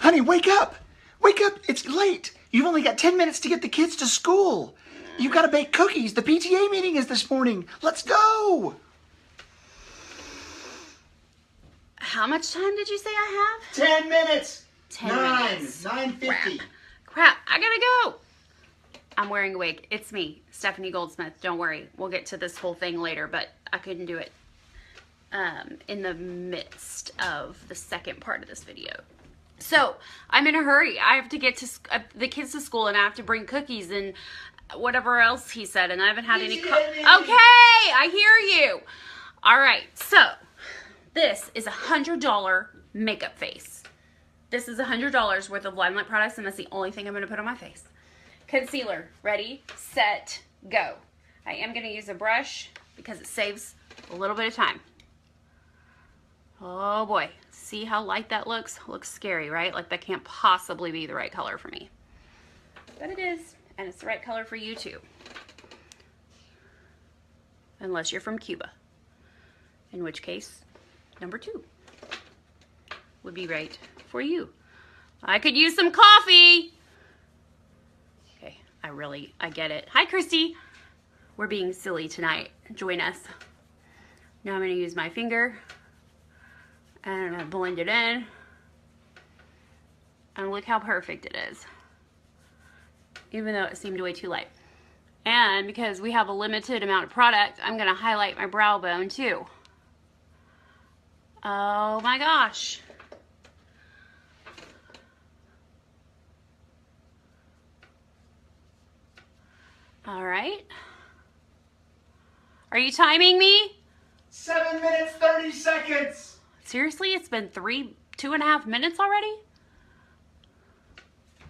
Honey, wake up! Wake up! It's late. You've only got 10 minutes to get the kids to school. You've got to bake cookies. The PTA meeting is this morning. Let's go! How much time did you say I have? 10 minutes. 10 minutes. 9:50. Crap, I gotta go. I'm wearing a wig. It's me, Stephanie Goldsmith. Don't worry. We'll get to this whole thing later, but I couldn't do it in the midst of the second part of this video. So, I'm in a hurry. I have to get to the kids to school, and I have to bring cookies and whatever else he said, and I haven't had any... Okay, I hear you. All right, so this is a $100 makeup face. This is $100 worth of LimeLight products, and that's the only thing I'm going to put on my face. Concealer. Ready, set, go. I am going to use a brush because it saves a little bit of time. Oh boy. See how light that looks? Looks scary, right? Like that can't possibly be the right color for me. But it is, and it's the right color for you too. Unless you're from Cuba. In which case, number 2 would be right for you. I could use some coffee. Okay, I get it. Hi, Christy. We're being silly tonight. Join us. Now I'm going to use my finger and I'm going to blend it in. And look how perfect it is. Even though it seemed way too light. And because we have a limited amount of product, I'm going to highlight my brow bone too. Oh my gosh. All right. Are you timing me? 7 minutes, 30 seconds. Seriously, it's been 2.5 minutes already?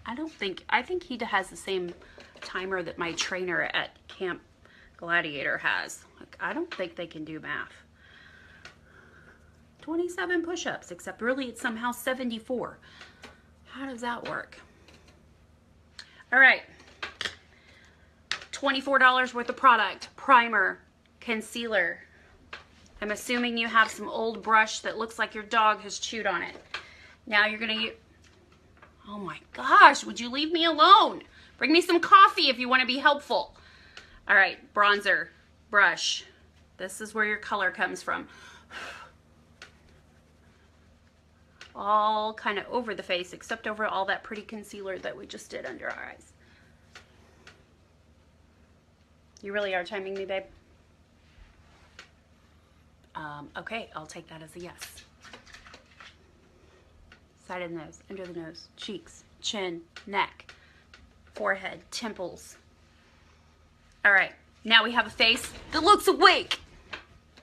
I think he has the same timer that my trainer at Camp Gladiator has. Like, I don't think they can do math. 27 push-ups, except really it's somehow 74. How does that work? All right. $24 worth of product. Primer, concealer. I'm assuming you have some old brush that looks like your dog has chewed on it. Now you're going to use... Oh my gosh, would you leave me alone? Bring me some coffee if you want to be helpful. All right, bronzer, brush. This is where your color comes from. All kind of over the face, except over all that pretty concealer that we just did under our eyes. You really are timing me, babe? Okay, I'll take that as a yes. Side of the nose, under the nose, cheeks, chin, neck, forehead, temples. All right, now we have a face that looks awake.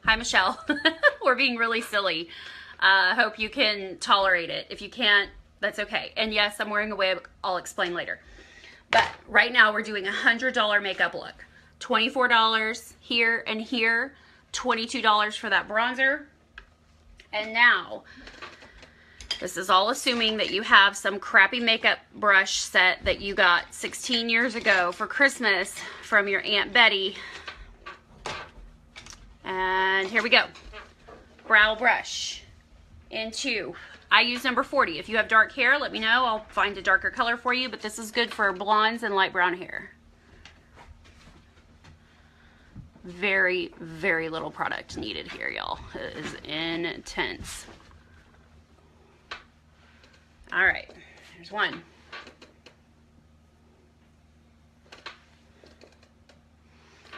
Hi, Michelle. We're being really silly. Hope you can tolerate it. If you can't, that's okay. And yes, I'm wearing a wig. I'll explain later. But right now we're doing a $100 makeup look. $24 here and here. $22 for that bronzer. And now, this is all assuming that you have some crappy makeup brush set that you got 16 years ago for Christmas from your Aunt Betty. And here we go. Brow brush. Into, I use number 40. If you have dark hair, let me know. I'll find a darker color for you, but this is good for blondes and light brown hair. Very, very little product needed here, y'all. It is intense. All right, there's one.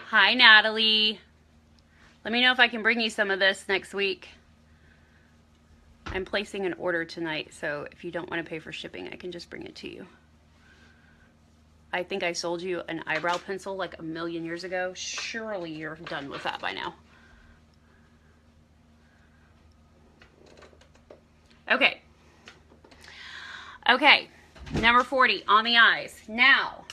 Hi, Natalie. Let me know if I can bring you some of this next week. I'm placing an order tonight, so if you don't want to pay for shipping, I can just bring it to you. I think I sold you an eyebrow pencil like 1,000,000 years ago. Surely you're done with that by now. Okay. Okay, number 40 on the eyes. Now,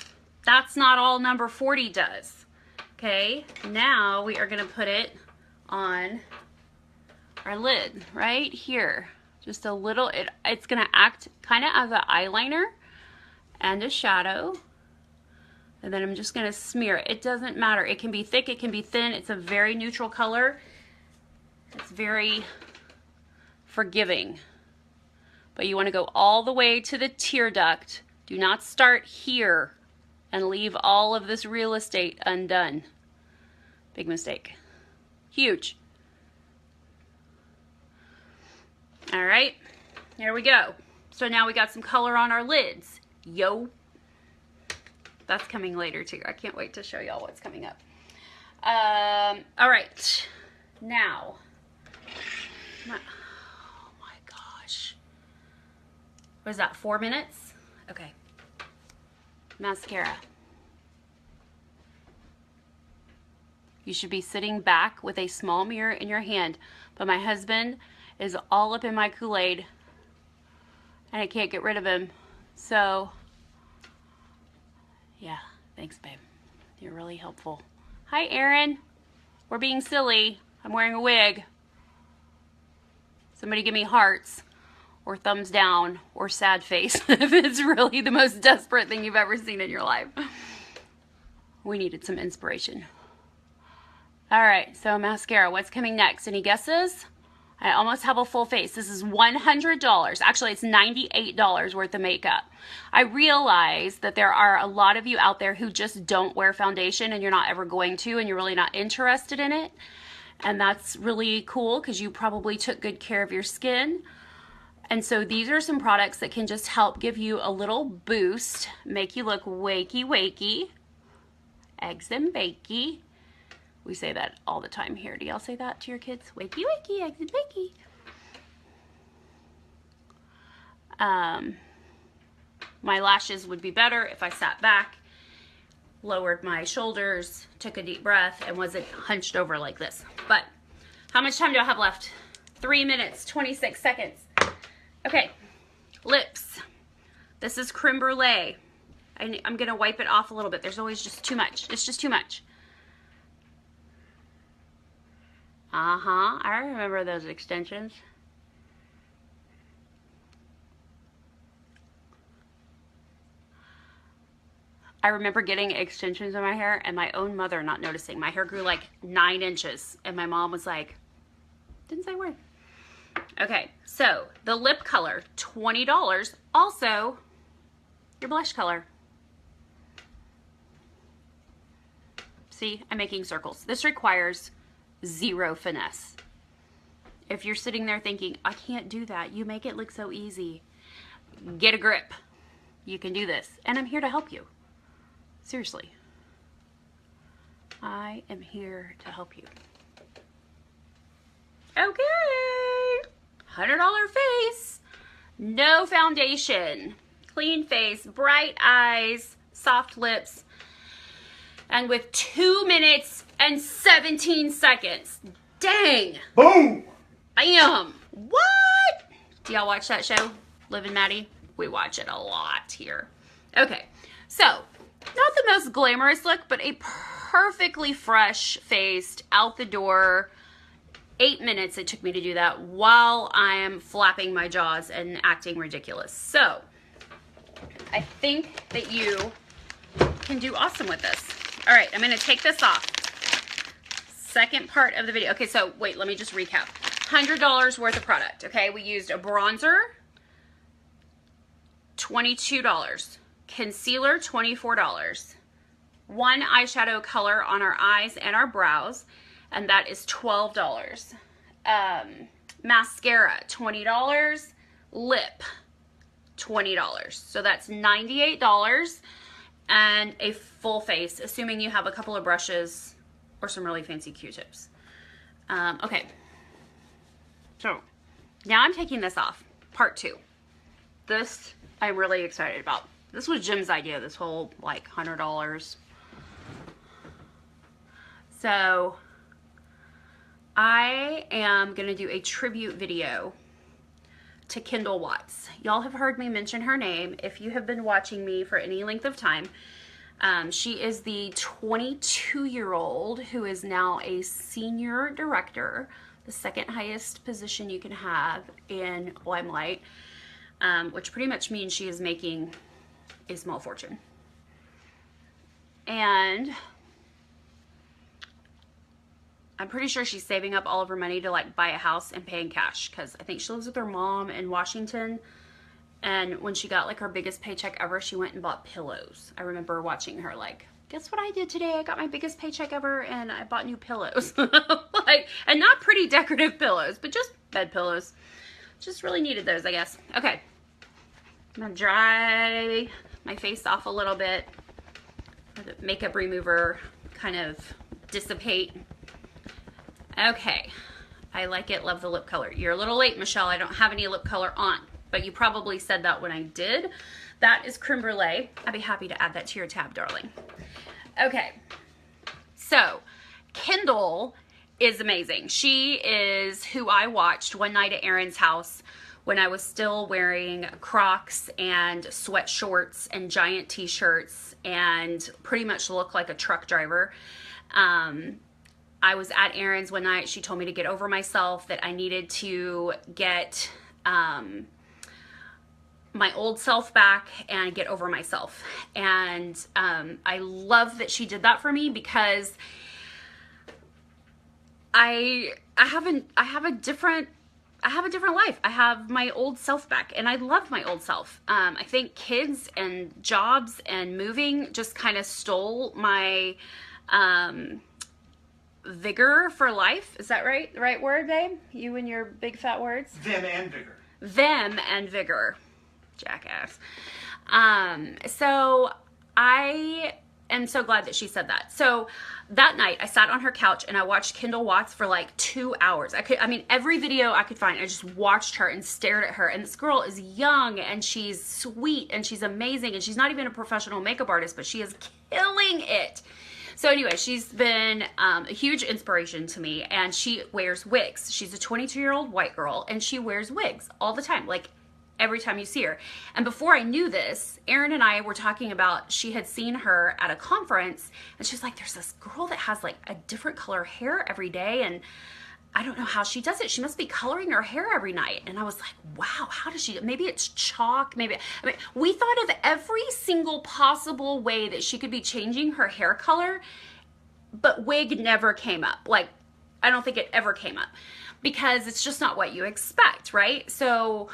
that's not all number 40 does. Okay, now we are going to put it on our lid right here. Just a little, it's going to act kind of as an eyeliner and a shadow. And then I'm just going to smear it. It doesn't matter. It can be thick, it can be thin. It's a very neutral color. It's very forgiving. but you want to go all the way to the tear duct. Do not start here and leave all of this real estate undone. Big mistake. Huge. All right, here we go. So now we got some color on our lids. Yo. That's coming later too. I can't wait to show y'all what's coming up. All right, now, oh my gosh. What is that, 4 minutes? Okay. Mascara. You should be sitting back with a small mirror in your hand, but my husband is all up in my Kool-Aid and I can't get rid of him. So, yeah, thanks, babe. You're really helpful. Hi, Aaron. We're being silly. I'm wearing a wig. Somebody give me hearts or thumbs down or sad face if it's really the most desperate thing you've ever seen in your life. We needed some inspiration. All right, so mascara, what's coming next? Any guesses? I almost have a full face. This is $100. Actually, it's $98 worth of makeup. I realize that there are a lot of you out there who just don't wear foundation and you're not ever going to, and you're really not interested in it. And that's really cool because you probably took good care of your skin. And so these are some products that can just help give you a little boost, make you look wakey wakey, eggs and bakey. We say that all the time here. Do y'all say that to your kids? Wakey, wakey, eggs and bakey. My lashes would be better if I sat back, lowered my shoulders, took a deep breath, and wasn't hunched over like this. But how much time do I have left? 3 minutes, 26 seconds. Okay, lips. This is creme brulee. I'm gonna wipe it off a little bit. There's always just too much. It's just too much. I remember those extensions. I remember getting extensions in my hair and my own mother not noticing. My hair grew like 9 inches and my mom was like, didn't say a word. Okay, so the lip color, $20. Also, your blush color. See, I'm making circles. This requires zero finesse. If you're sitting there thinking, I can't do that, you make it look so easy. Get a grip. You can do this. And I'm here to help you. Seriously. I am here to help you. Okay. $100 face. No foundation. Clean face, bright eyes, soft lips. And with 2 minutes and 17 seconds. Dang. Boom. Bam. What? Do y'all watch that show, Liv and Maddie? We watch it a lot here. Okay, so not the most glamorous look, but a perfectly fresh-faced, out the door. 8 minutes it took me to do that while I am flapping my jaws and acting ridiculous. So I think that you can do awesome with this. All right, I'm gonna take this off. Second part of the video. Okay, so wait, let me just recap. $100 worth of product, okay? We used a bronzer, $22. Concealer, $24. One eyeshadow color on our eyes and our brows, and that is $12. Mascara, $20. Lip, $20. So that's $98 and a full face, assuming you have a couple of brushes or some really fancy Q-tips. Okay, so now I'm taking this off, part 2. This I'm really excited about. This was Jim's idea, this whole like $100. So I am gonna do a tribute video to Kendall Watts. Y'all have heard me mention her name if you have been watching me for any length of time. She is the 22-year-old who is now a senior director, the second highest position you can have in LimeLight, which pretty much means she is making a small fortune. And I'm pretty sure she's saving up all of her money to like buy a house and pay in cash, because I think she lives with her mom in Washington. And when she got like her biggest paycheck ever, she went and bought pillows. I remember watching her like, guess what I did today? I got my biggest paycheck ever and I bought new pillows. Like, and not pretty decorative pillows, but just bed pillows. Just really needed those, I guess. Okay. I'm gonna dry my face off a little bit. Let the makeup remover kind of dissipate. Okay. I like it. Love the lip color. You're a little late, Michelle. I don't have any lip color on, but you probably said that when I did. That is creme brulee. I'd be happy to add that to your tab, darling. Okay. So, Kendall is amazing. She is who I watched one night at Erin's house when I was still wearing Crocs and sweat shorts and giant t-shirts and pretty much looked like a truck driver. I was at Erin's one night. She told me to get over myself, that I needed to get my old self back and get over myself. And I love that she did that for me, because I have a different life. I have my old self back, and I love my old self. I think kids and jobs and moving just kind of stole my vigor for life. Is that right? The right word, babe? You and your big fat words? Them and vigor. Them and vigor. Jackass. So I am so glad that she said that. So that night I sat on her couch and I watched Kendall Watts for like 2 hours. I mean, every video I could find, I just watched her and stared at her. And this girl is young and she's sweet and she's amazing. And she's not even a professional makeup artist, but she is killing it. So anyway, she's been a huge inspiration to me, and she wears wigs. She's a 22-year-old white girl, and she wears wigs all the time, like every time you see her. And before I knew this, Erin and I were talking about, she had seen her at a conference, and she's like, there's this girl that has like a different color hair every day, and I don't know how she does it. She must be coloring her hair every night. And I was like, wow, how does she, maybe it's chalk, maybe, I mean, we thought of every single possible way that she could be changing her hair color, but wig never came up. Like, I don't think it ever came up, because it's just not what you expect, right? So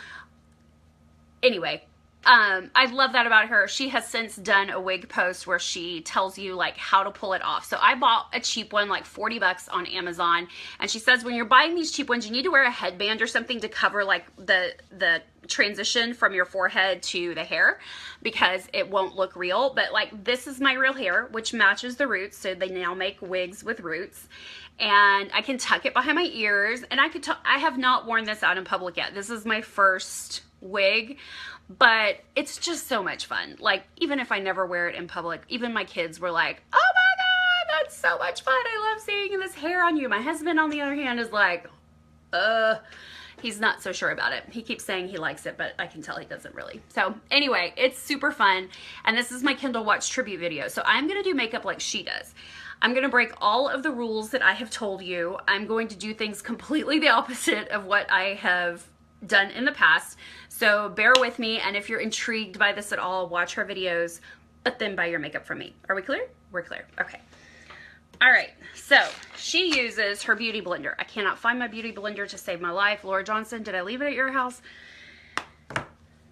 anyway, I love that about her. She has since done a wig post where she tells you like how to pull it off. So I bought a cheap one, like 40 bucks on Amazon. And she says, when you're buying these cheap ones, you need to wear a headband or something to cover like the transition from your forehead to the hair, because it won't look real. But like, this is my real hair, which matches the roots. So they now make wigs with roots. And I can tuck it behind my ears, and I have not worn this out in public yet. This is my first wig, but it's just so much fun. Like, even if I never wear it in public, even my kids were like, oh my God, that's so much fun. I love seeing this hair on you. My husband, on the other hand, is like, he's not so sure about it. He keeps saying he likes it, but I can tell he doesn't really. So anyway, it's super fun. And this is my Kendall Watts tribute video. So I'm going to do makeup like she does. I'm going to break all of the rules that I have told you. I'm going to do things completely the opposite of what I have done in the past. So bear with me. And if you're intrigued by this at all, watch her videos, but then buy your makeup from me. Are we clear? We're clear. Okay. All right. So she uses her beauty blender. I cannot find my beauty blender to save my life. Laura Johnson, did I leave it at your house?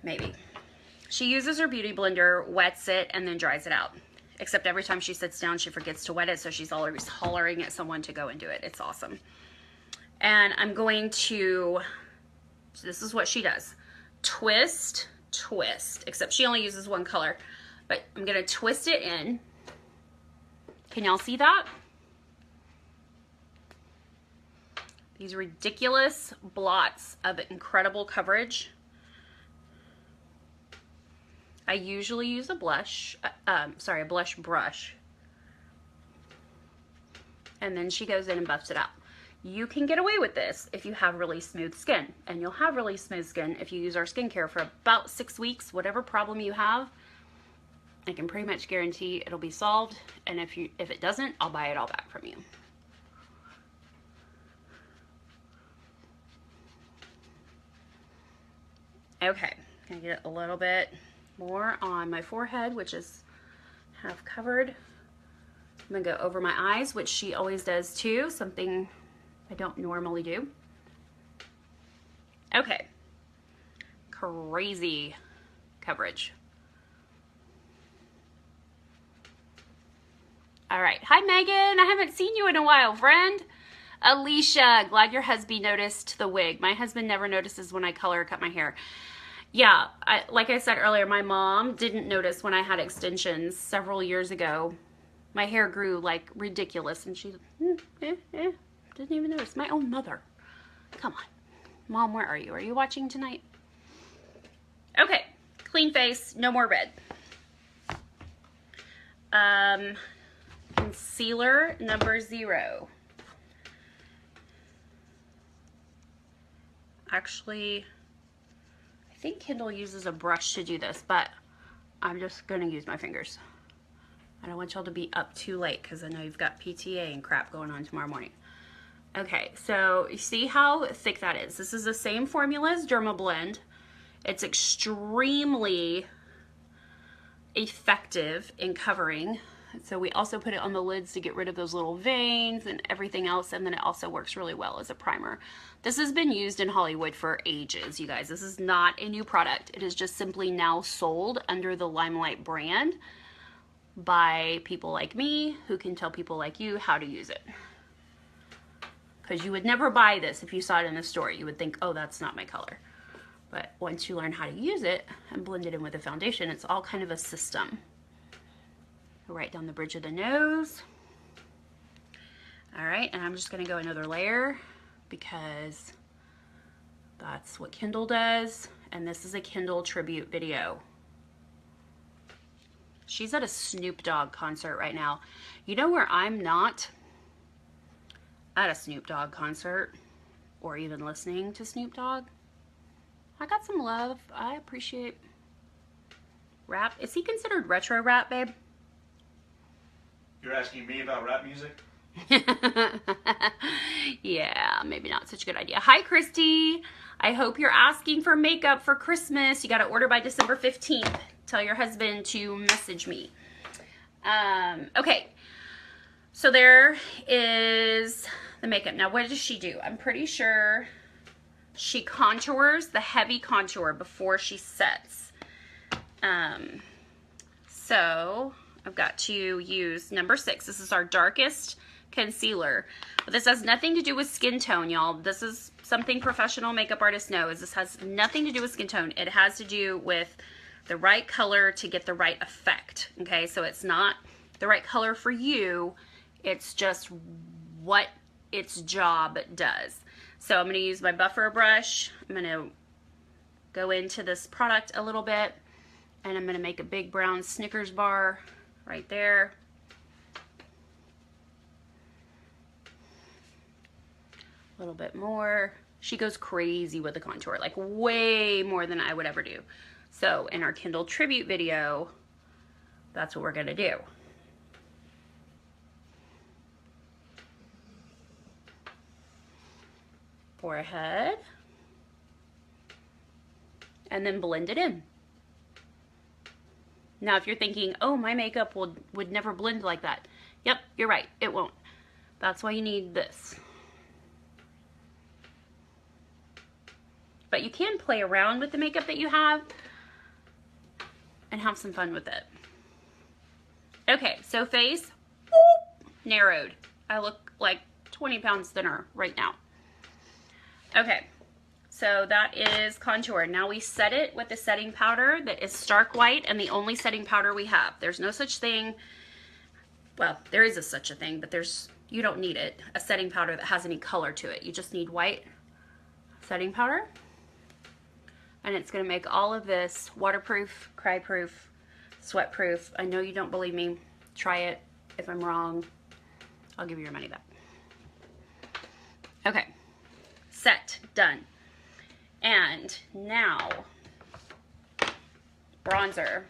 Maybe. She uses her beauty blender, wets it, and then dries it out. Except every time she sits down, she forgets to wet it, so she's always hollering at someone to go and do it. It's awesome. And I'm going to, so this is what she does. Twist, twist. Except she only uses one color. But I'm going to twist it in. Can y'all see that? These ridiculous blots of incredible coverage. I usually use a blush, a blush brush. And then she goes in and buffs it out. You can get away with this if you have really smooth skin. And you'll have really smooth skin if you use our skincare for about 6 weeks. Whatever problem you have, I can pretty much guarantee it'll be solved. And if it doesn't, I'll buy it all back from you. Okay, gonna get a little bit more on my forehead, which is half covered. I'm gonna go over my eyes, which she always does too, something I don't normally do. Okay. Crazy coverage. All right. Hi, Megan. I haven't seen you in a while, friend. Alicia, glad your husband noticed the wig. My husband never notices when I color or cut my hair. Yeah, like I said earlier, my mom didn't notice when I had extensions several years ago. My hair grew like ridiculous, and she didn't even notice. My own mother. Come on. Mom, where are you? Are you watching tonight? Okay, clean face, no more red. Concealer number 0. Actually, I think Kendall uses a brush to do this, but I'm just gonna use my fingers. I don't want y'all to be up too late because I know you've got PTA and crap going on tomorrow morning. Okay, so you see how thick that is. This is the same formula as Derma Blend. It's extremely effective in covering. So we also put it on the lids to get rid of those little veins and everything else, and then it also works really well as a primer. This has been used in Hollywood for ages, you guys. This is not a new product. It is just simply now sold under the LimeLight brand by people like me who can tell people like you how to use it. Because you would never buy this if you saw it in a store. You would think, oh, that's not my color. But once you learn how to use it and blend it in with the foundation, it's all kind of a system. Right down the bridge of the nose. All right, and I'm just gonna go another layer because that's what Kendall does. And this is a Kendall tribute video. She's at a Snoop Dogg concert right now. You know where I'm not at a Snoop Dogg concert or even listening to Snoop Dogg? I got some love. I appreciate rap. Is he considered retro rap, babe? You're asking me about rap music? Yeah, maybe not such a good idea. Hi, Christy. I hope you're asking for makeup for Christmas. You got to order by December 15th. Tell your husband to message me. Okay, so there is the makeup. Now, what does she do? I'm pretty sure she contours the heavy contour before she sets. So I've got to use number 6. This is our darkest concealer. But this has nothing to do with skin tone, y'all. This is something professional makeup artists know, is this has nothing to do with skin tone. It has to do with the right color to get the right effect. Okay, so it's not the right color for you. It's just what its job does. So I'm going to use my buffer brush. I'm going to go into this product a little bit, and I'm going to make a big brown Snickers bar right there. A little bit more. She goes crazy with the contour, like way more than I would ever do. So in our Kendall tribute video, that's what we're going to do. Forehead. And then blend it in. Now, if you're thinking, oh, my makeup would never blend like that. Yep, you're right. It won't. That's why you need this. But you can play around with the makeup that you have and have some fun with it. Okay, so face, whoop, narrowed. I look like 20 pounds thinner right now. Okay, so that is contour. Now we set it with the setting powder that is stark white and the only setting powder we have. There's no such thing, well, there is a such a thing, but you don't need it, a setting powder that has any color to it. You just need white setting powder. And it's going to make all of this waterproof, cry-proof, sweat-proof. I know you don't believe me. Try it. If I'm wrong, I'll give you your money back. Okay. Set. Done. And now, bronzer.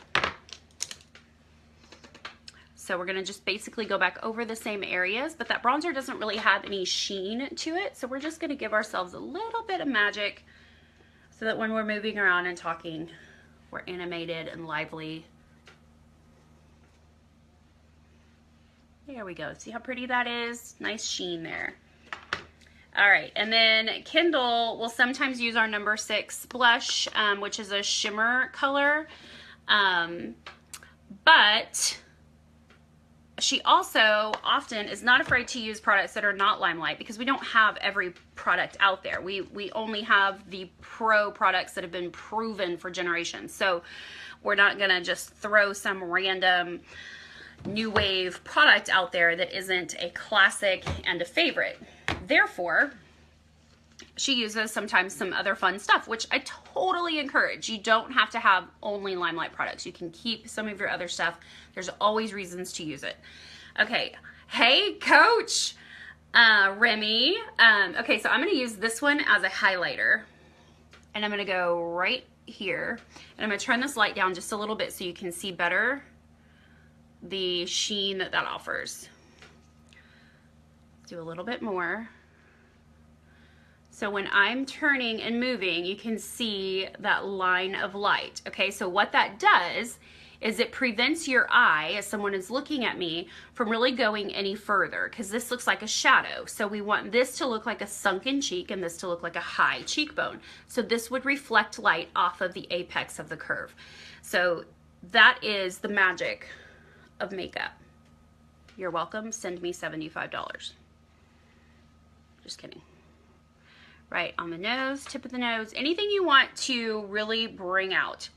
So we're going to just basically go back over the same areas, but that bronzer doesn't really have any sheen to it. So we're just going to give ourselves a little bit of magic so that when we're moving around and talking, we're animated and lively. There we go. See how pretty that is? Nice sheen there. All right, and then Kendall will sometimes use our number 6 blush, which is a shimmer color, but she also often is not afraid to use products that are not LimeLight, because we don't have every product out there. We only have the pro products that have been proven for generations. So we're not gonna just throw some random new wave product out there that isn't a classic and a favorite. Therefore, she uses sometimes some other fun stuff, which I totally encourage. You don't have to have only LimeLight products. You can keep some of your other stuff. There's always reasons to use it. Okay, hey Coach Remy. Okay, so I'm gonna use this one as a highlighter, and I'm gonna go right here, and I'm gonna turn this light down just a little bit so you can see better the sheen that that offers. Do a little bit more. So when I'm turning and moving, you can see that line of light. Okay, so what that does is it prevents your eye, as someone is looking at me, from really going any further, because this looks like a shadow. So we want this to look like a sunken cheek and this to look like a high cheekbone. So this would reflect light off of the apex of the curve. So that is the magic of makeup. You're welcome. Send me $75. Just kidding. Right on the nose, tip of the nose, anything you want to really bring out.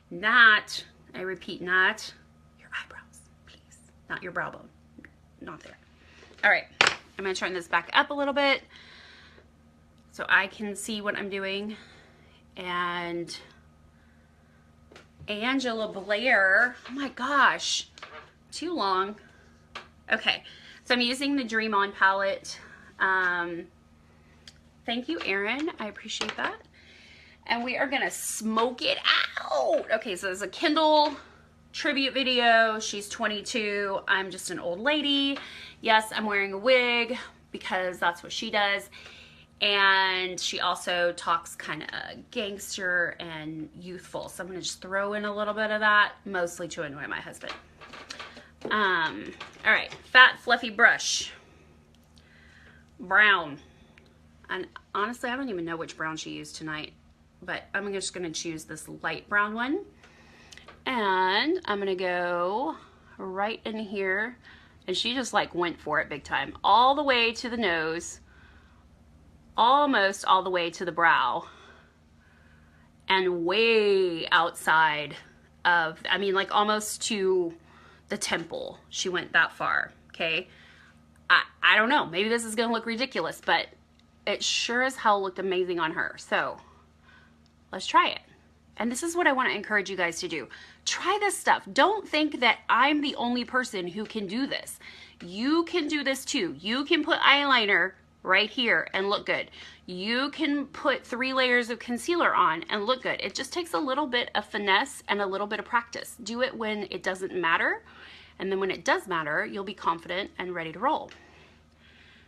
Not, I repeat, not your eyebrows, please. Not your brow bone. Not there. All right, I'm gonna turn this back up a little bit so I can see what I'm doing. And Angela Blair, oh my gosh, too long. Okay, so I'm using the Dream On palette. Thank you, Erin. I appreciate that. And we are gonna smoke it out. Okay, so there's a Kendall tribute video. She's 22. I'm just an old lady. Yes, I'm wearing a wig because that's what she does. And she also talks kind of gangster and youthful. So I'm gonna just throw in a little bit of that, mostly to annoy my husband. All right, fat fluffy brush. Brown. And honestly, I don't even know which brown she used tonight, but I'm just gonna choose this light brown one. And I'm gonna go right in here. And she just like went for it big time. All the way to the nose, almost all the way to the brow, and way outside of, I mean, like almost to the temple. She went that far, okay? I don't know, maybe this is gonna look ridiculous, but it sure as hell looked amazing on her. So let's try it. And this is what I want to encourage you guys to do. Try this stuff. Don't think that I'm the only person who can do this. You can do this too. You can put eyeliner right here and look good. You can put 3 layers of concealer on and look good. It just takes a little bit of finesse and a little bit of practice. Do it when it doesn't matter. And then when it does matter, you'll be confident and ready to roll.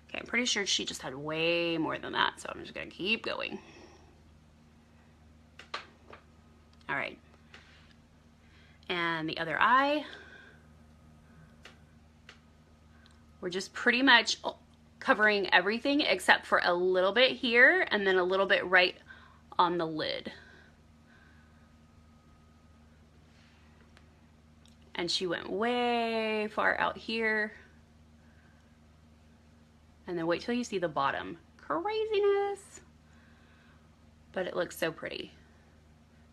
Okay, I'm pretty sure she just had way more than that, so I'm just gonna keep going. All right. And the other eye. We're just pretty much covering everything except for a little bit here and then a little bit right on the lid. And she went way far out here. And then wait till you see the bottom. Craziness. But it looks so pretty.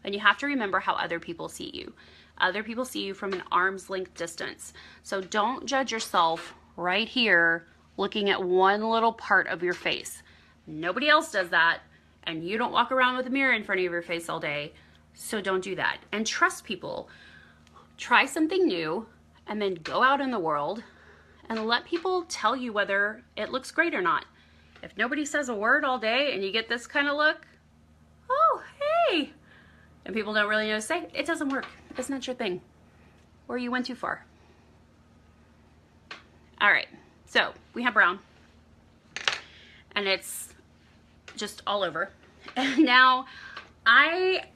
And you have to remember how other people see you. Other people see you from an arm's length distance. So don't judge yourself right here looking at one little part of your face. Nobody else does that. And you don't walk around with a mirror in front of your face all day. So don't do that. And trust people. Try something new and then go out in the world and let people tell you whether it looks great or not. If nobody says a word all day and you get this kind of look, oh, hey, and people don't really know to say, it doesn't work. It's not your thing. Or you went too far. All right, so we have brown. And it's just all over. And now I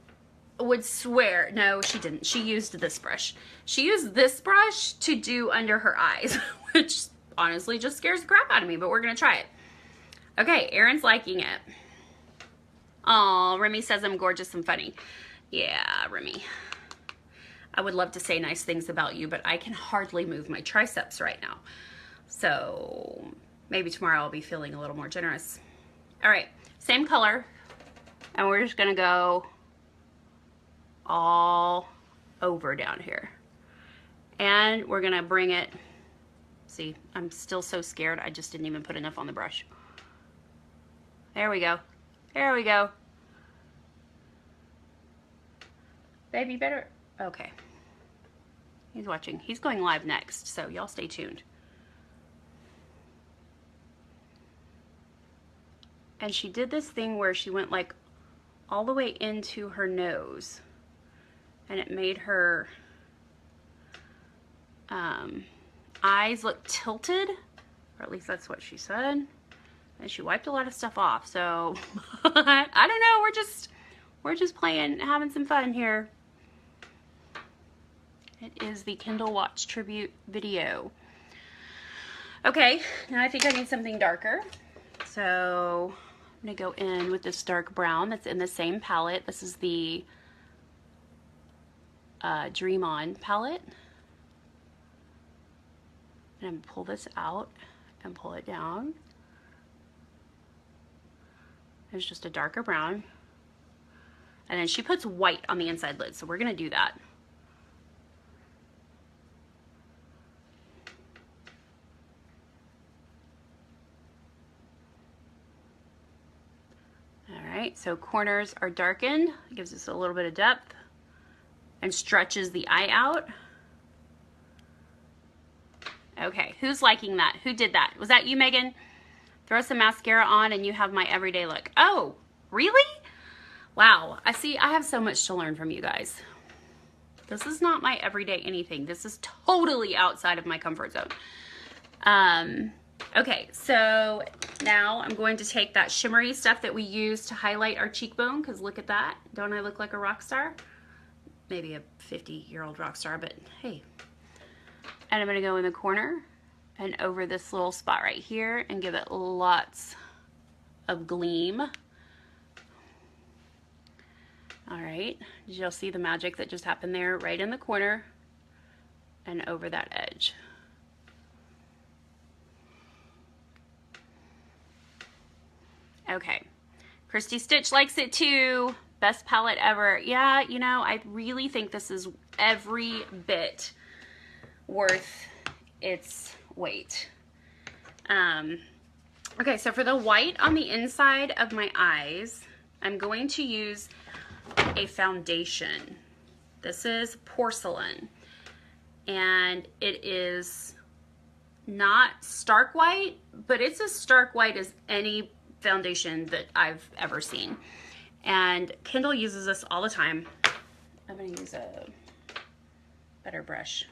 would swear, no, she didn't. She used this brush. She used this brush to do under her eyes, which honestly just scares the crap out of me, but we're gonna try it. Okay, Aaron's liking it. Oh, Remy says I'm gorgeous and funny. Yeah, Remy. I would love to say nice things about you, but I can hardly move my triceps right now. So maybe tomorrow I'll be feeling a little more generous. All right, same color. And we're just gonna go all over down here. And we're gonna bring it, see, I'm still so scared, I just didn't even put enough on the brush. There we go. There we go. Baby, better, okay. He's watching. He's going live next, so y'all stay tuned. And she did this thing where she went like all the way into her nose, and it made her eyes look tilted, or at least that's what she said. And she wiped a lot of stuff off, so I don't know, we're just playing, having some fun here. It is the Kendall Watts tribute video. Okay, now I think I need something darker. So I'm gonna go in with this dark brown that's in the same palette. This is the Dream On palette. And I'm gonna pull this out and pull it down. There's just a darker brown. And then she puts white on the inside lid, so we're gonna do that. All right, so corners are darkened. It gives us a little bit of depth and stretches the eye out. Okay, who's liking that? Who did that? Was that you, Megan? Throw some mascara on and you have my everyday look. Oh, really? Wow, I see, I have so much to learn from you guys. This is not my everyday anything. This is totally outside of my comfort zone. Okay, so now I'm going to take that shimmery stuff that we use to highlight our cheekbone, because look at that. Don't I look like a rock star? Maybe a 50-year-old rock star, but hey. And I'm gonna go in the corner and over this little spot right here and give it lots of gleam. All right, did y'all see the magic that just happened there? Right in the corner and over that edge. Okay, Christy Stitch likes it too. Best palette ever. Yeah, you know, I really think this is every bit worth its weight. Okay, so for the white on the inside of my eyes, I'm going to use a foundation. This is Porcelain, and it is not stark white, but it's as stark white as any foundation that I've ever seen. And Kendall uses this all the time. I'm gonna use a better brush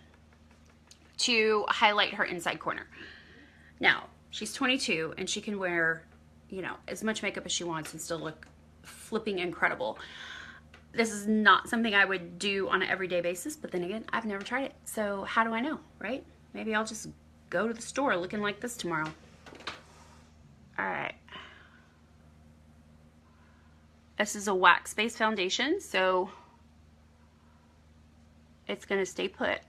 to highlight her inside corner. Now, she's 22 and she can wear, you know, as much makeup as she wants and still look flipping incredible. This is not something I would do on an everyday basis, but then again, I've never tried it. So how do I know, right? Maybe I'll just go to the store looking like this tomorrow. All right. This is a wax-based foundation, so it's gonna stay put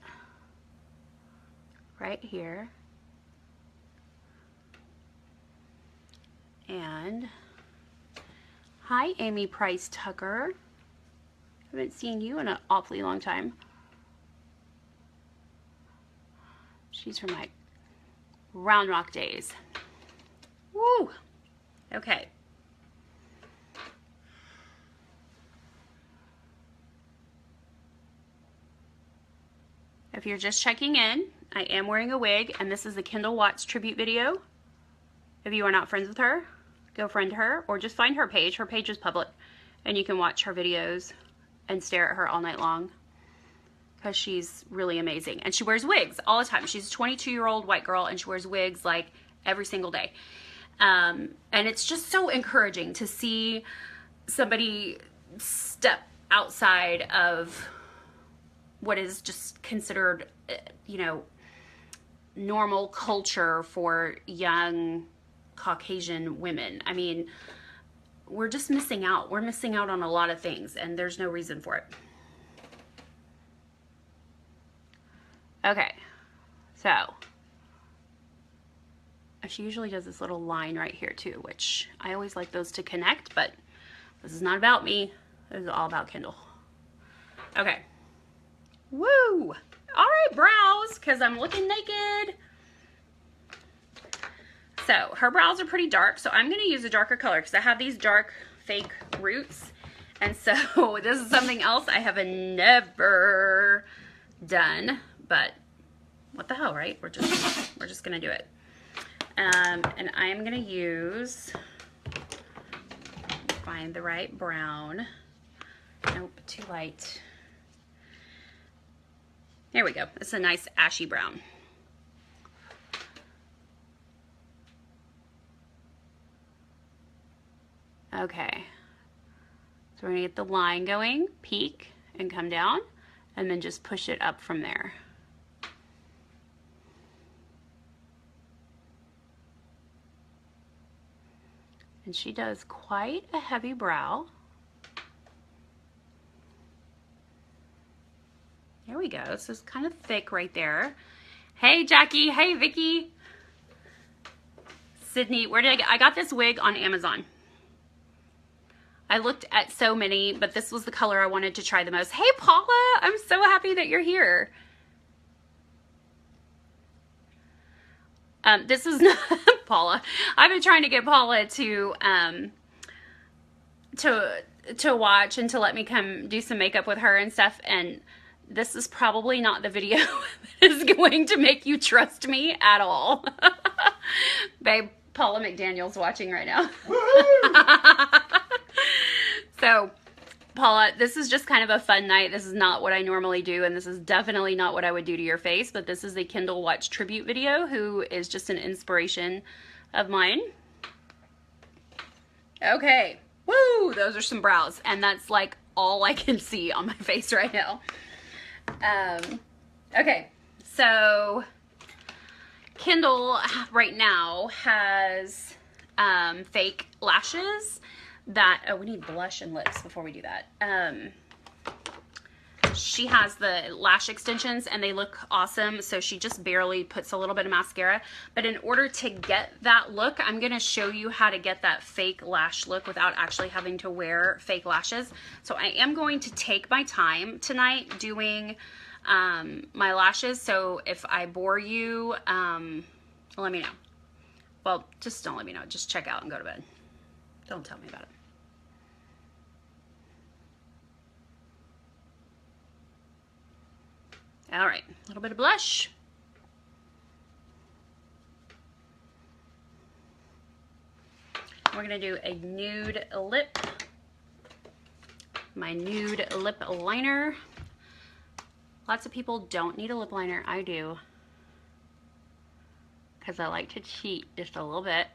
right here. And hi, Amy Price Tucker. Haven't seen you in an awfully long time. She's from my Round Rock days. Woo! Okay. If you're just checking in, I am wearing a wig, and this is the Kendall Watts tribute video. If you are not friends with her, go friend her, or just find her page. Her page is public, and you can watch her videos and stare at her all night long, because she's really amazing. And she wears wigs all the time. She's a 22-year-old white girl, and she wears wigs like every single day. And it's just so encouraging to see somebody step outside of what is just considered, you know, normal culture for young Caucasian women. I mean, we're just missing out. We're missing out on a lot of things, and there's no reason for it. Okay, so she usually does this little line right here too, which I always like those to connect, but this is not about me. This is all about Kendall. Okay. Woo! All right, brows, because I'm looking naked. So her brows are pretty dark, so I'm going to use a darker color because I have these dark fake roots. And so this is something else I have never done, but what the hell, right? We're just going to do it. And I'm going to use, find the right brown. Nope, too light. There we go. It's a nice ashy brown. Okay. So we're going to get the line going, peak, and come down, and then just push it up from there. And she does quite a heavy brow. There we go. So it's kind of thick right there. Hey, Jackie. Hey, Vicky. Sydney, where did I got this wig on Amazon. I looked at so many, but this was the color I wanted to try the most. Hey, Paula. I'm so happy that you're here. This is not Paula. I've been trying to get Paula to watch and to let me come do some makeup with her and stuff, and this is probably not the video that is going to make you trust me at all. Babe, Paula McDaniel's watching right now. So, Paula, this is just kind of a fun night. This is not what I normally do, and this is definitely not what I would do to your face, but this is a Kendall Watts tribute video, who is just an inspiration of mine. Okay. Woo! Those are some brows, and that's like all I can see on my face right now. Okay, so Kendall right now has fake lashes that, oh, we need blush and lips before we do that. She has the lash extensions and they look awesome, so she just barely puts a little bit of mascara. But in order to get that look, I'm going to show you how to get that fake lash look without actually having to wear fake lashes. So I am going to take my time tonight doing my lashes, so if I bore you, let me know. Well, just don't let me know. Just check out and go to bed. Don't tell me about it. All right, a little bit of blush. We're gonna do a nude lip. My nude lip liner. Lots of people don't need a lip liner. I do. Because I like to cheat just a little bit.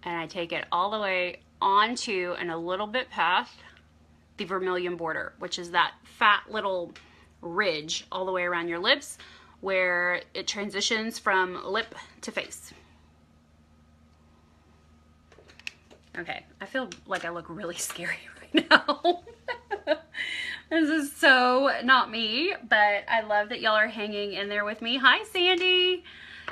And I take it all the way onto and a little bit past the vermilion border, which is that fat little ridge all the way around your lips where it transitions from lip to face. Okay, I feel like I look really scary right now. This is so not me, but I love that y'all are hanging in there with me. Hi, Sandy.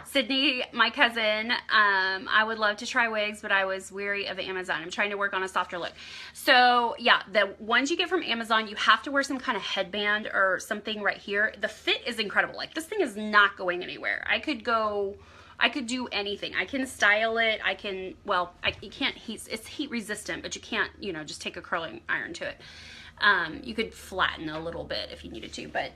Sydney, my cousin, I would love to try wigs, but I was weary of Amazon. I'm trying to work on a softer look. So yeah, the ones you get from Amazon, you have to wear some kind of headband or something right here. The fit is incredible. Like, this thing is not going anywhere. I could do anything. I can style it. I can, well, you can't heat, it's heat resistant, but you can't, you know, just take a curling iron to it. You could flatten a little bit if you needed to, but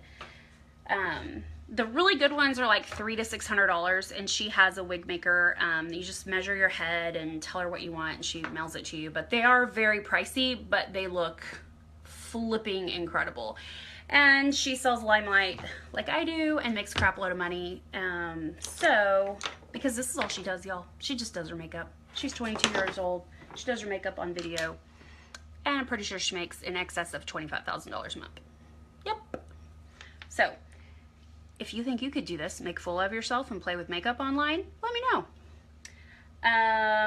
the really good ones are like $300 to $600, and she has a wig maker. You just measure your head and tell her what you want, and she mails it to you. But they are very pricey, but they look flipping incredible. And she sells LimeLight like I do and makes a crap load of money. So, because this is all she does, y'all. She just does her makeup. She's 22 years old. She does her makeup on video. And I'm pretty sure she makes in excess of $25,000 a month. Yep. So, if you think you could do this, make a fool of yourself and play with makeup online, let me know.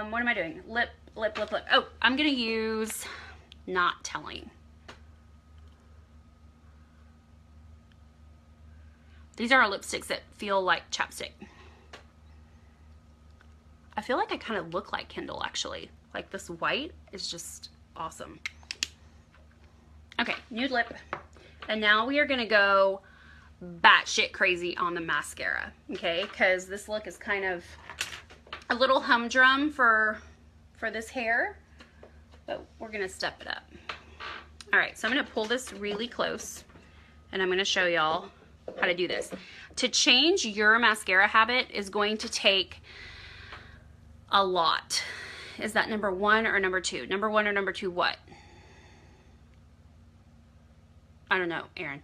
What am I doing? Lip. Oh, I'm gonna use Not Telling. These are lipsticks that feel like chapstick. I feel like I kind of look like Kendall, actually. Like, this white is just awesome. Okay, nude lip. And now we are gonna go batshit crazy on the mascara, okay? Because this look is kind of a little humdrum for this hair, but we're gonna step it up. All right, so I'm gonna pull this really close, and I'm gonna show y'all how to do this. To change your mascara habit is going to take a lot. Is that number 1 or number 2? Number 1 or number 2 what? I don't know, Erin.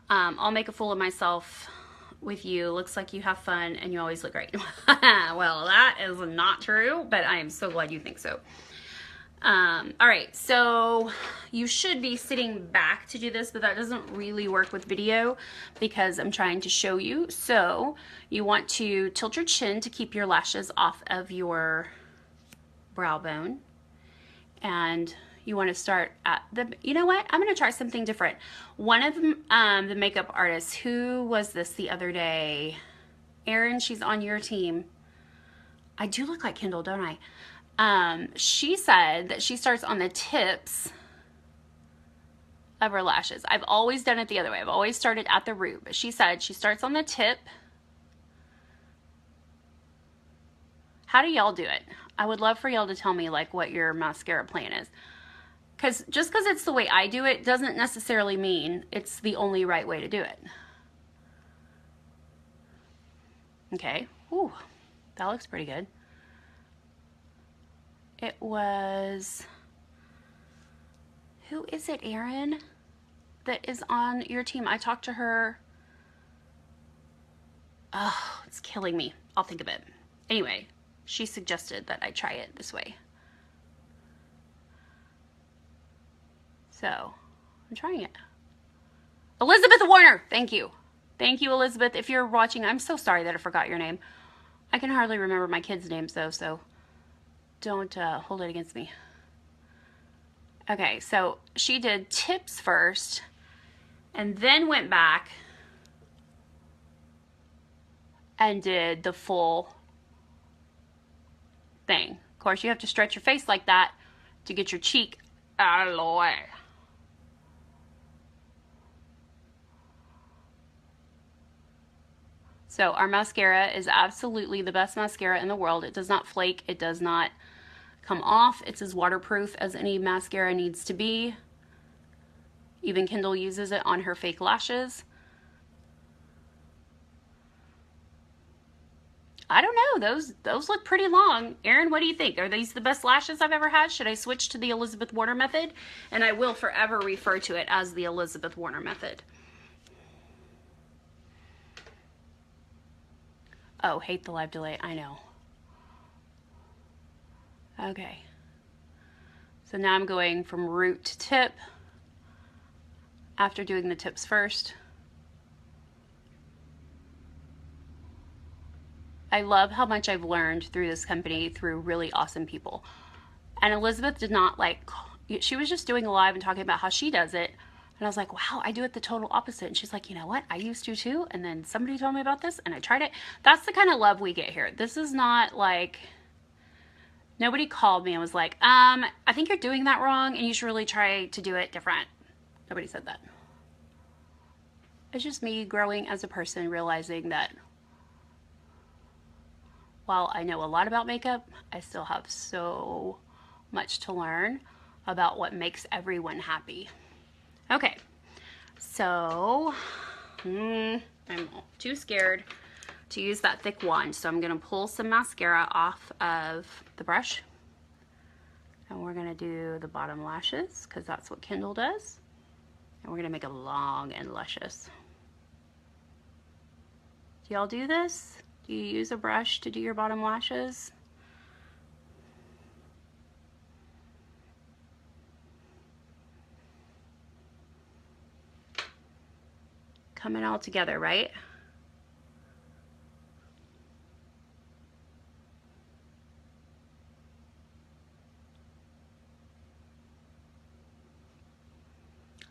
I'll make a fool of myself with you. Looks like you have fun and you always look great. Well, that is not true, but I am so glad you think so. All right, so you should be sitting back to do this, but that doesn't really work with video because I'm trying to show you. So you want to tilt your chin to keep your lashes off of your brow bone, and you want to start at the, you know what, I'm going to try something different. One of the makeup artists, who was this the other day? Erin, she's on your team. I do look like Kendall, don't I? She said that she starts on the tips of her lashes. I've always done it the other way. I've always started at the root, but she said she starts on the tip. How do y'all do it? I would love for y'all to tell me like what your mascara plan is. Because just because it's the way I do it doesn't necessarily mean it's the only right way to do it. Okay. Ooh, that looks pretty good. It was, who is it, Erin, that is on your team? I talked to her. Oh, it's killing me. I'll think of it. Anyway, she suggested that I try it this way. So, I'm trying it. Elizabeth Warner, thank you. Thank you, Elizabeth. If you're watching, I'm so sorry that I forgot your name. I can hardly remember my kids' names though, so don't hold it against me. Okay, so she did tips first and then went back and did the full thing. Of course, you have to stretch your face like that to get your cheek out of the way. So our mascara is absolutely the best mascara in the world. It does not flake. It does not come off. It's as waterproof as any mascara needs to be. Even Kendall uses it on her fake lashes. I don't know. Those look pretty long. Erin, what do you think? Are these the best lashes I've ever had? Should I switch to the Elizabeth Warner method? And I will forever refer to it as the Elizabeth Warner method. Oh, hate the live delay. I know. Okay. So now I'm going from root to tip after doing the tips first. I love how much I've learned through this company, through really awesome people. And Elizabeth did not like, she was just doing a live and talking about how she does it. And I was like, wow, I do it the total opposite. And she's like, you know what? I used to too. And then somebody told me about this and I tried it. That's the kind of love we get here. This is not like, nobody called me and was like, I think you're doing that wrong and you should really try to do it different. Nobody said that. It's just me growing as a person, realizing that while I know a lot about makeup, I still have so much to learn about what makes everyone happy. Okay, so I'm too scared to use that thick wand, so I'm gonna pull some mascara off of the brush. And we're gonna do the bottom lashes, because that's what Kendall does. And we're gonna make them long and luscious. Do y'all do this? Do you use a brush to do your bottom lashes? coming all together, right?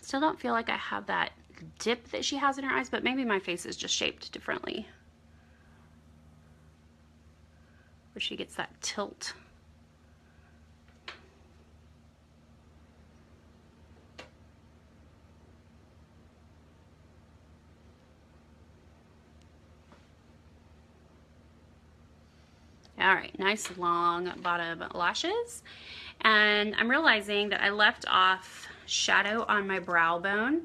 Still don't feel like I have that dip that she has in her eyes, but maybe my face is just shaped differently, where she gets that tilt. All right, nice long bottom lashes. And I'm realizing that I left off shadow on my brow bone.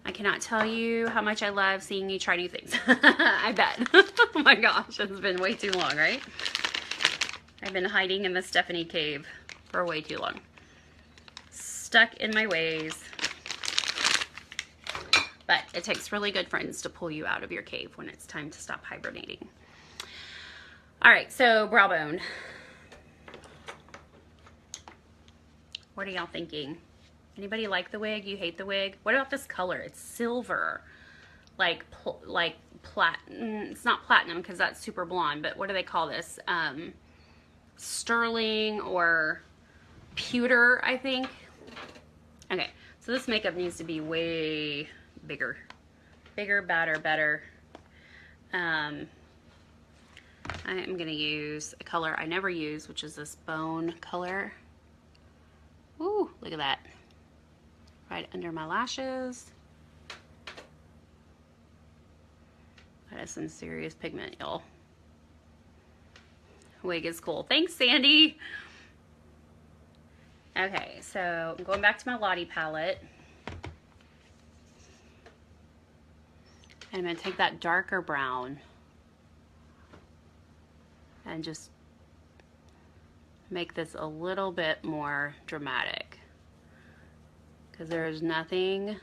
I cannot tell you how much I love seeing you try new things. I bet. Oh my gosh, it's been way too long, right? I've been hiding in the Stephanie cave for way too long. Stuck in my ways. But it takes really good friends to pull you out of your cave when it's time to stop hibernating. All right, so brow bone. What are y'all thinking? Anybody like the wig? You hate the wig? What about this color? It's silver, like platinum. It's not platinum because that's super blonde, but what do they call this? Sterling or pewter, I think. Okay, so this makeup needs to be way bigger, badder, better. I am going to use a color I never use, which is this bone color. Ooh, look at that. Right under my lashes. That is some serious pigment, y'all. Wig is cool. Thanks, Sandy. Okay, so I'm going back to my Lottie palette. And I'm going to take that darker brown and just make this a little bit more dramatic, because there is nothing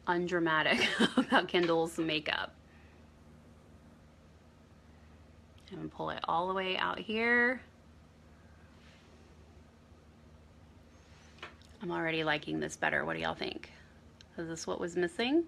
undramatic about Kendall's makeup. I'm gonna pull it all the way out here. I'm already liking this better. What do y'all think? Is this what was missing?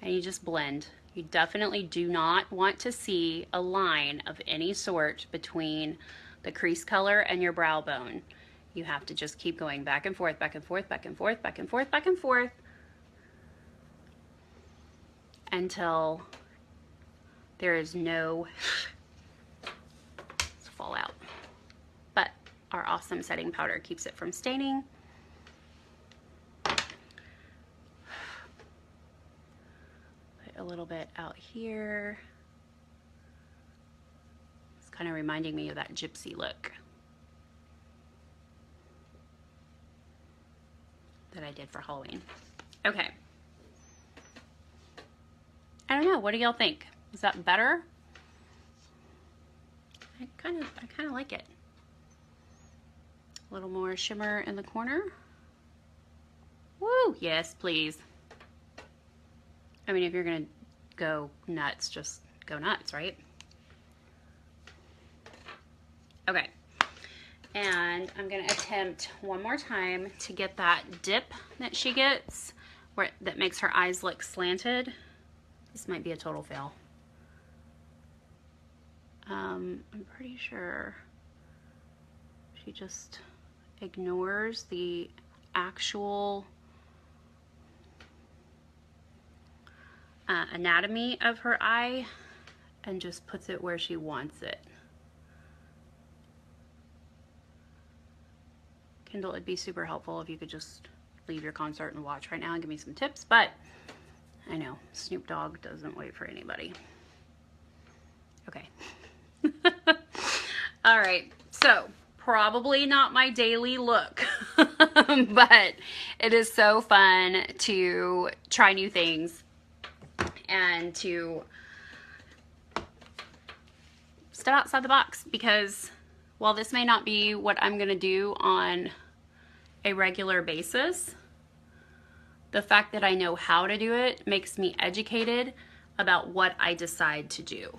And you just blend. You definitely do not want to see a line of any sort between the crease color and your brow bone. You have to just keep going back and forth, back and forth, back and forth, back and forth, back and forth, until there is no fallout. But our awesome setting powder keeps it from staining. A little bit out here. It's kind of reminding me of that gypsy look that I did for Halloween. Okay. I don't know. What do y'all think? Is that better? I kind of like it. A little more shimmer in the corner. Woo! Yes, please. I mean, if you're gonna go nuts, just go nuts, right? Okay. And I'm gonna attempt one more time to get that dip that she gets, that makes her eyes look slanted. This might be a total fail. I'm pretty sure she just ignores the actual anatomy of her eye and just puts it where she wants it. Kendall, it'd be super helpful if you could just leave your concert and watch right now and give me some tips, but I know Snoop Dogg doesn't wait for anybody. Okay. All right, so probably not my daily look, but it is so fun to try new things and to step outside the box, because while this may not be what I'm gonna do on a regular basis, the fact that I know how to do it makes me educated about what I decide to do.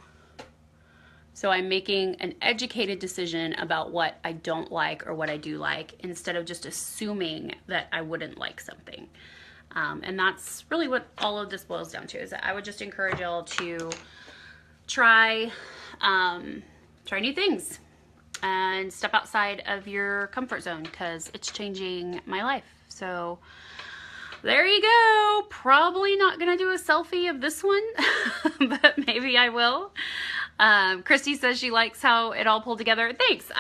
So I'm making an educated decision about what I don't like or what I do like, instead of just assuming that I wouldn't like something. And that's really what all of this boils down to, is that I would just encourage y'all to try new things and step outside of your comfort zone, because it's changing my life. So there you go. Probably not gonna do a selfie of this one, but maybe I will. Christy says she likes how it all pulled together. Thanks.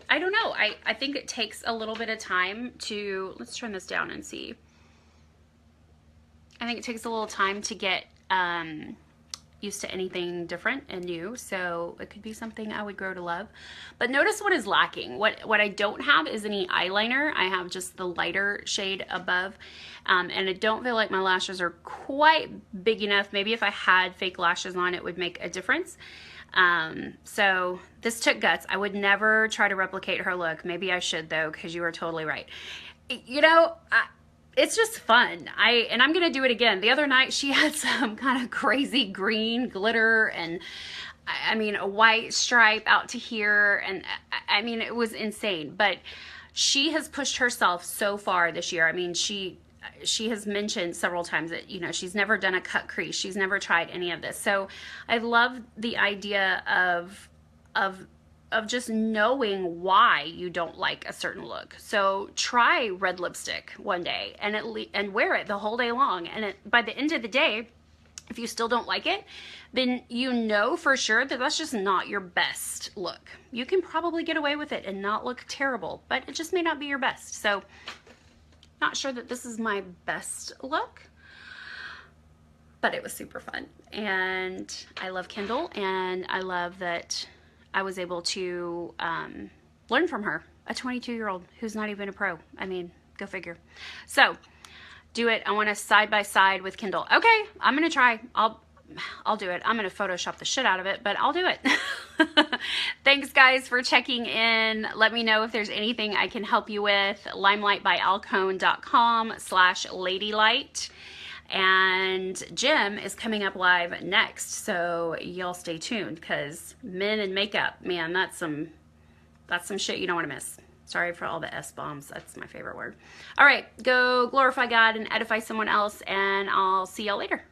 I don't know. I think it takes a little bit of time to, let's turn this down and see. I think it takes a little time to get used to anything different and new, so it could be something I would grow to love. But notice what is lacking. What I don't have is any eyeliner. I have just the lighter shade above, and I don't feel like my lashes are quite big enough. Maybe if I had fake lashes on, it would make a difference. So this took guts. I would never try to replicate her look. Maybe I should though, because you are totally right. You know, it's just fun. And I'm gonna do it again. The other night she had some kind of crazy green glitter and I mean a white stripe out to here, and I mean it was insane. But she has pushed herself so far this year. I mean she has mentioned several times that, you know, she's never done a cut crease. She's never tried any of this. So I love the idea of just knowing why you don't like a certain look. So try red lipstick one day and wear it the whole day long. And by the end of the day, if you still don't like it, then you know for sure that that's just not your best look. You can probably get away with it and not look terrible, but it just may not be your best. So not sure that this is my best look, but it was super fun. And I love Kendall, and I love that I was able to learn from her, a 22-year-old who's not even a pro. I mean, go figure. So do it. I want to side by side with Kendall. Okay, I'm gonna try. I'll do it. I'm gonna Photoshop the shit out of it, but I'll do it. Thanks guys for checking in. Let me know if there's anything I can help you with. LimeLightByAlcone.com/ladylite. And Jim is coming up live next, so y'all stay tuned, because men and makeup, man, that's some shit you don't want to miss. Sorry for all the S-bombs. That's my favorite word. All right, go glorify God and edify someone else, and I'll see y'all later.